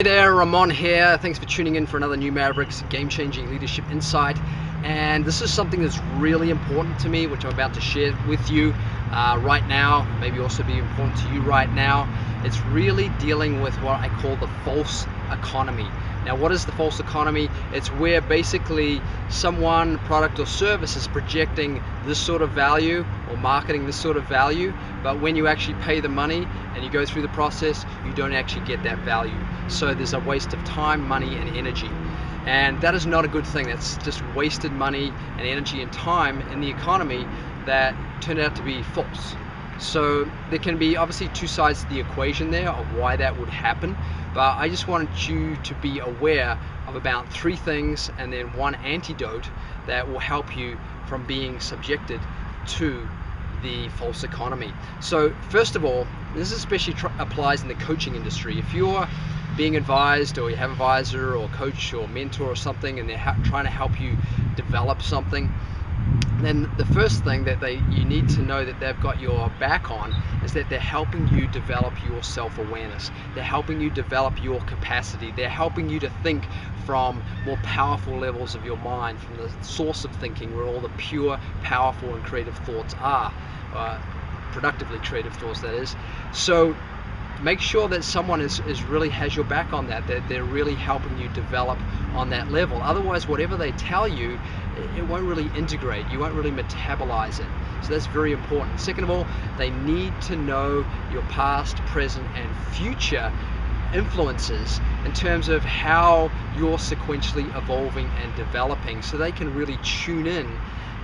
Hey there, Ramon here. Thanks for tuning in for another new Mavericks game-changing leadership insight. And this is something that's really important to me, which I'm about to share with you right now, maybe also be important to you right now. It's really dealing with what I call the false economy. Now, what is the false economy? It's where basically someone, product or service is projecting this sort of value or marketing this sort of value, but when you actually pay the money and you go through the process, you don't actually get that value. So there's a waste of time, money, and energy. And that is not a good thing. That's just wasted money and energy and time in the economy that turned out to be false. So there can be obviously two sides to the equation there of why that would happen, but I just wanted you to be aware of about three things and then one antidote that will help you from being subjected to the false economy. So first of all, this especially applies in the coaching industry. If you're being advised, or you have an advisor or coach or mentor or something, and they're trying to help you develop something, then the first thing that you need to know that they've got your back on is that they're helping you develop your self-awareness. They're helping you develop your capacity. They're helping you to think from more powerful levels of your mind, from the source of thinking where all the pure, powerful, and creative thoughts are, productively creative thoughts, that is. So make sure that someone is really has your back on that they're really helping you develop on that level. Otherwise, whatever they tell you, it won't really integrate. You won't really metabolize it. So that's very important. Second of all, they need to know your past, present, and future influences in terms of how you're sequentially evolving and developing, so they can really tune in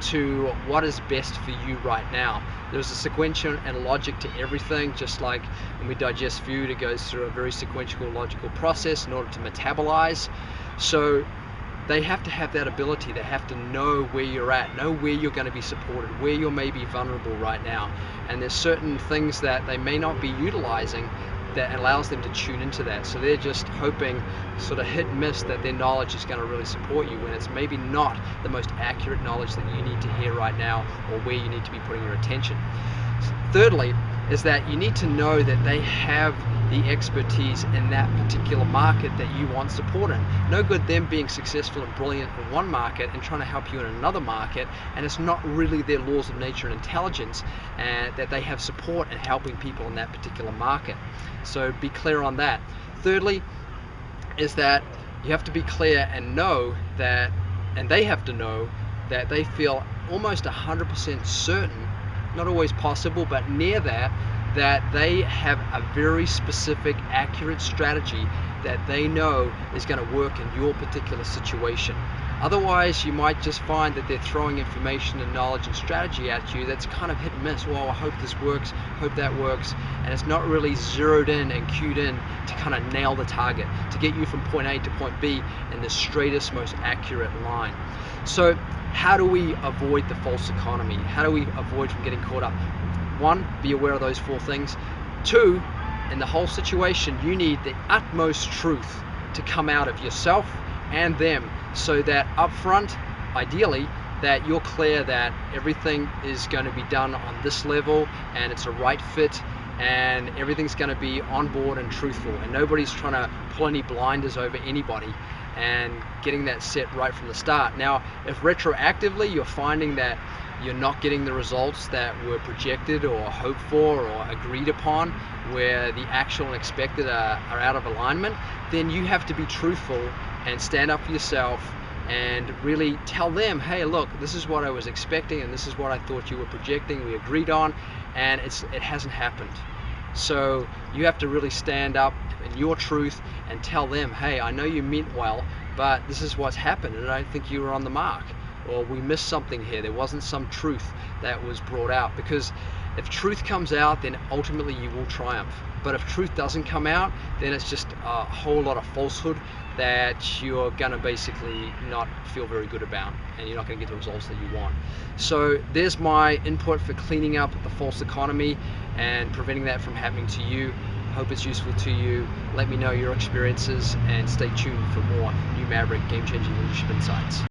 to what is best for you right now. There's a sequential and logic to everything, just like when we digest food, it goes through a very sequential logical process in order to metabolize. So they have to have that ability. They have to know where you're at, know where you're going to be supported, where you may be vulnerable right now. And there's certain things that they may not be utilizing that allows them to tune into that. So they're just hoping, sort of hit and miss, that their knowledge is going to really support you when it's maybe not the most accurate knowledge that you need to hear right now, or where you need to be putting your attention. Thirdly, is that you need to know that they have the expertise in that particular market that you want support in. No good them being successful and brilliant in one market and trying to help you in another market, and it's not really their laws of nature and intelligence, and that they have support in helping people in that particular market. So be clear on that. Thirdly, is that you have to be clear and know that, and they have to know that they feel almost 100% certain, not always possible, but near that they have a very specific, accurate strategy that they know is going to work in your particular situation. Otherwise, you might just find that they're throwing information and knowledge and strategy at you that's kind of hit and miss. Well, I hope this works, hope that works, and it's not really zeroed in and cued in to kind of nail the target, to get you from point A to point B in the straightest, most accurate line. So how do we avoid the false economy? How do we avoid from getting caught up? One, be aware of those four things. Two, in the whole situation, you need the utmost truth to come out of yourself and them, so that up front, ideally, that you're clear that everything is going to be done on this level and it's a right fit, and everything's going to be on board and truthful, and nobody's trying to pull any blinders over anybody, and getting that set right from the start. Now, if retroactively you're finding that you're not getting the results that were projected or hoped for or agreed upon, where the actual and expected are out of alignment, then you have to be truthful and stand up for yourself and really tell them, hey, look, this is what I was expecting and this is what I thought you were projecting, we agreed on, and it hasn't happened. So you have to really stand up in your truth and tell them, hey, I know you meant well, but this is what's happened and I don't think you were on the mark, or we missed something here. There wasn't some truth that was brought out. Because if truth comes out, then ultimately you will triumph. But if truth doesn't come out, then it's just a whole lot of falsehood that you're gonna basically not feel very good about, and you're not gonna get the results that you want. So there's my input for cleaning up the false economy and preventing that from happening to you. Hope it's useful to you. Let me know your experiences and stay tuned for more new Maverick game-changing leadership insights.